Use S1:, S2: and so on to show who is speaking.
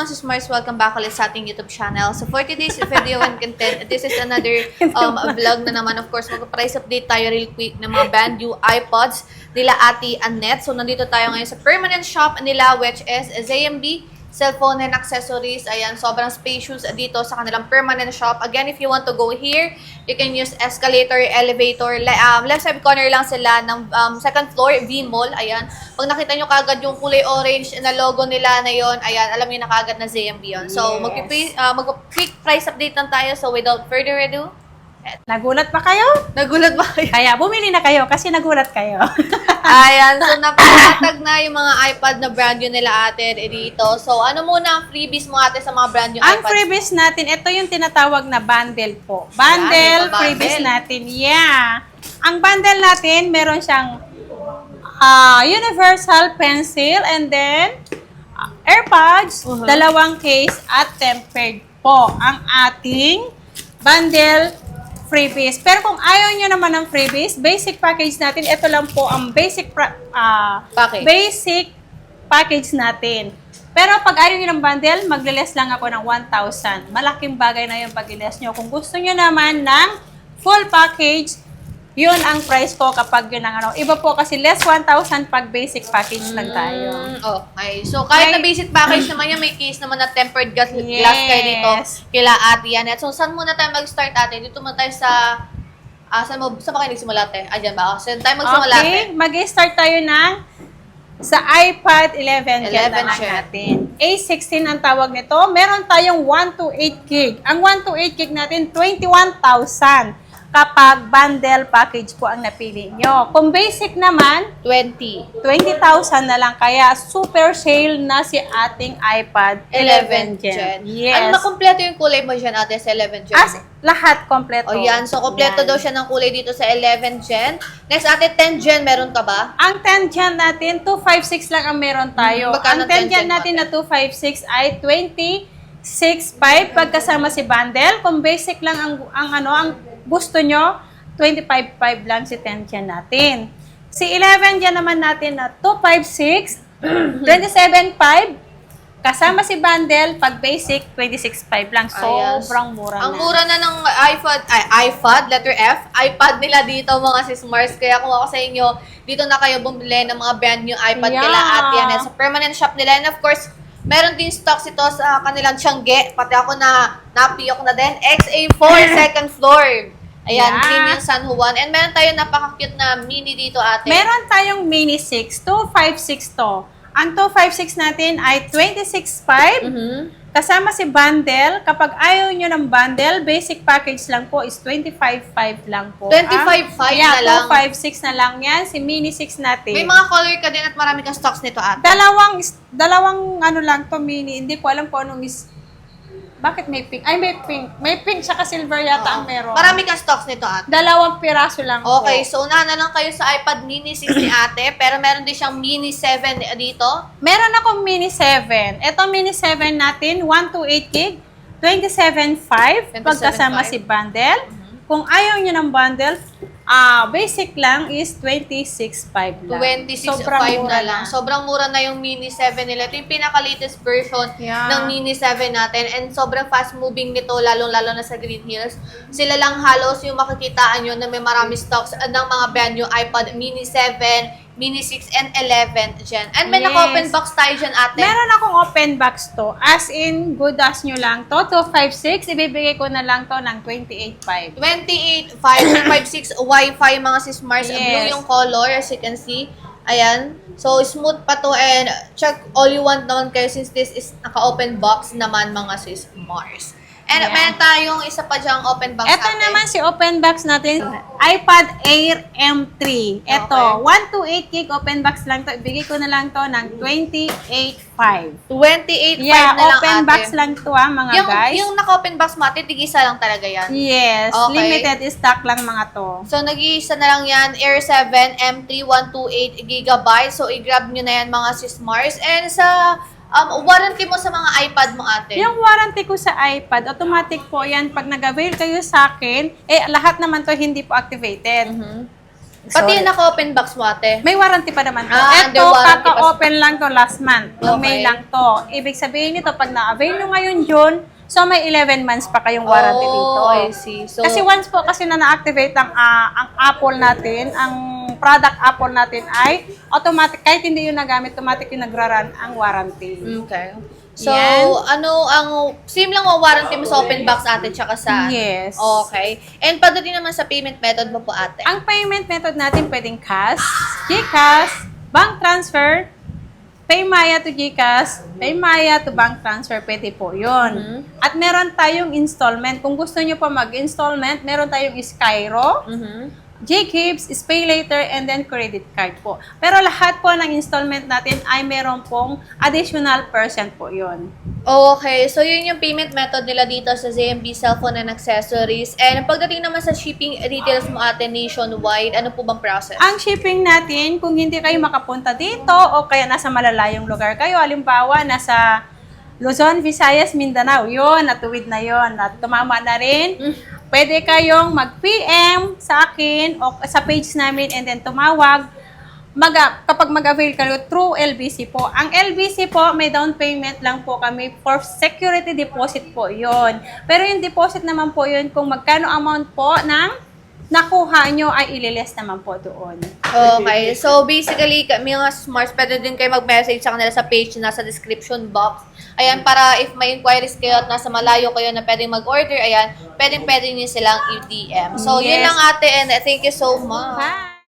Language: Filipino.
S1: mga sis Mars, welcome back ulit sa ating YouTube channel. So for today's video and content, this is another vlog na naman. Of course, mag-price update tayo real quick ng mga brand new iPods nila Ate Annette. So nandito tayo ngayon sa permanent shop nila, which is ZMB Cellphone and Accessories. Ayan, sobrang spacious dito sa kanilang permanent shop. Again, if you want to go here, you can use escalator, elevator. Left side corner lang sila ng second floor, V-Mall. Ayan, pag nakita nyo kagad yung kulay orange na logo nila na yon, ayan, alam nyo na kagad na ZMB yun. So, mag-quick price update lang tayo. So, without further ado,
S2: Nagulat pa kayo?
S1: nagulat ba kayo?
S2: Kaya bumili na kayo kasi nagulat kayo.
S1: Ayan, so napakatag na yung mga iPad na brand new nila ate dito. So, ano muna ang freebies mo ate sa mga brand new
S2: Ang
S1: iPads?
S2: freebies natin, ito yung tinatawag na bundle po.
S1: Ayan,
S2: Bundle,
S1: ito,
S2: freebies
S1: bundle.
S2: natin. Yeah. Ang bundle natin, meron siyang universal pencil and then AirPods, dalawang case at tempered po ang ating bundle freebies. Pero kung ayaw nyo naman ng freebies, basic package natin, ito lang po ang basic package natin. Pero pag ayaw nyo ng bundle, magle-less lang ako ng 1,000. Malaking bagay na yung pag-less nyo. Kung gusto nyo naman ng full package, yun ang price ko kapag yun ang ano. Iba po kasi less 1,000 pag basic package lang tayo.
S1: Okay. So, kahit na basic package naman yan, may case naman na tempered glass kayo dito kila Ate Annette. So, saan muna tayo mag-start ate? Dito muna tayo sa... saan ba kayo nagsimula ate? Ayan ba? Saan tayo magsimula ate?
S2: Okay, mag-start tayo ng sa iPad 11 Gen na
S1: Gen.
S2: natin. A16 ang tawag nito. Meron tayong 128 gig. Ang 128 gig natin, 21,000 kapag bundle package po ang napili nyo. Kung basic naman,
S1: 20,000
S2: na lang. Kaya super sale na si ating iPad 11 Gen. Yes.
S1: Ano makumpleto yung kulay mo dyan ate sa 11 Gen?
S2: Lahat kompleto.
S1: O yan. So, kompleto daw siya ng kulay dito sa 11 Gen. Next ate, 10 Gen, meron ka ba?
S2: Ang 10 Gen natin, 256 lang ang meron tayo.
S1: Magkano
S2: Ang 10
S1: 10
S2: Gen
S1: Gen
S2: natin
S1: mo,
S2: na 256 ay 26.5 pagkasama si bundle. Kung basic lang ang gusto nyo, 25.5 lang si 10 Gen natin. Si 11 Gen naman natin na 256, 27.5 kasama si bundle, pag basic, 26.5 lang. Sobrang mura na.
S1: Ang mura na ng iPad, letter F, iPad nila dito mga sis Mars. Kaya kung ako sa inyo, dito na kayo bumili ng mga brand new iPad kila Ate Annette sa permanent shop nila. And of course, meron din stocks ito sa kanilang Tiangge. Pati ako napiyok na din. XA4, second floor. Ayan, premium San Juan. And meron tayo napaka-cute na mini dito ate.
S2: Meron tayong mini 6, 256 to. Ang 256 natin ay 26.5. Kasama si bundle. Kapag ayaw nyo ng bundle, basic package lang po is 25.5 lang po.
S1: 25.5 na lang?
S2: 256 na lang yan. Si mini 6 natin.
S1: May mga color ka din at marami kang stocks nito ate.
S2: Dalawang ano lang to mini. Hindi ko alam kung anong is... Bakit may pink? Ay, may pink. May pink saka silver yata ang meron.
S1: Marami kang stocks nito ate.
S2: 2 piraso lang po.
S1: Okay, so unahan na lang kayo sa iPad mini 6 ni ate. Pero meron din siyang mini 7 dito.
S2: Meron akong mini 7. Ito mini 7 natin, 128 gig, 27.5 pagkasama si bundle. Kung ayaw nyo ng bundle, basic lang is 26.5 lang.
S1: 26.5 na lang. Sobrang mura na yung Mini 7 nila. Ito yung pinaka-latest version ng Mini 7 natin. And sobrang fast-moving nito, lalong-lalo na sa Green Hills. Sila lang halos yung makikitaan nyo na may marami stocks ng mga brand new iPad Mini 7, Mini 6, and 11 Gen. And may naka-open box tayo dyan, ate.
S2: Meron akong open box to. As in, good as nyo lang to. 256, ibibigay ko na lang to ng 28.5.
S1: 28.5, 256 Wi-Fi mga sis Mars. Blue yung color, as you can see. Ayan. So, smooth pa to and check all you want naman kayo since this is naka-open box naman mga sis Mars. And meron tayong isa pa dyang open box
S2: Ito naman si open box natin, iPad Air M3. Ito, 128 gig open box lang to. Ibigay ko na lang to ng 28.5.
S1: 28.5
S2: Yeah,
S1: na lang
S2: open
S1: ate.
S2: box lang to mga guys.
S1: Yung naka-open box mo ate, tig-isa lang talaga yan.
S2: Yes,
S1: Okay.
S2: limited stock lang mga to.
S1: So, nag-iisa na lang yan, Air 7 M3 128 GB. So, i-grab nyo na yan mga sis Mars. And sa warranty mo sa mga iPad mo ate?
S2: Yung warranty ko sa iPad, automatic po yan. Pag nag-avail kayo sa akin, lahat naman to hindi po activated.
S1: Pati
S2: So,
S1: yung naka-open box mo, ate.
S2: may warranty pa naman to.
S1: Under
S2: Ito,
S1: warranty pa.
S2: kaka-open lang to last month. Noong May
S1: Okay.
S2: lang to. Ibig sabihin nito, pag na-avail nyo ngayon June, so may 11 months pa kayong warranty dito.
S1: Oh, I see. So,
S2: Kasi once po kasi na na-activate ang Apple natin, ang product Apple natin ay automatic, kahit hindi yung nagamit, automatic yung nagra-run ang warranty.
S1: okay. So,
S2: Yan.
S1: same lang ang warranty mo sa open box, ate, tsaka sa...
S2: Yes.
S1: Okay. And pagdating naman sa payment method mo po, ate.
S2: Ang payment method natin pwedeng cash, GCash, bank transfer, Paymaya to GCash, Paymaya to bank transfer, pwede po yun. At meron tayong installment. Kung gusto nyo pa mag-installment, meron tayong Skyro, GCash, Pay Later, and then credit card po. Pero lahat po ng installment natin ay meron pong additional % po yun.
S1: Okay. So, yun yung payment method nila dito sa ZMB Cellphone and Accessories. And pagdating naman sa shipping details mo, ate, nationwide, ano po bang process?
S2: Ang shipping natin, kung hindi kayo makapunta dito o kaya nasa malalayong lugar kayo, halimbawa nasa Luzon, Visayas, Mindanao, yun, natuwid na yun, at tumama na rin. Pwede kayong mag-PM sa akin o sa page namin and then tumawag. Kapag mag-avail kayo through LBC po. Ang LBC po, may down payment lang po kami for security deposit po yon. Pero yung deposit naman po yun, kung magkano amount po ng nakuha nyo ay ililes naman po doon.
S1: Okay. So, basically, mga smarts, pwede din kayo mag-message sa kanila sa page na nasa description box. Ayan, para if may inquiries kayo at nasa malayo kayo na pwedeng mag-order, ayan, pwede nyo silang i-DM. So, yun
S2: Yes.
S1: lang, ate, and thank you so much.
S2: Bye!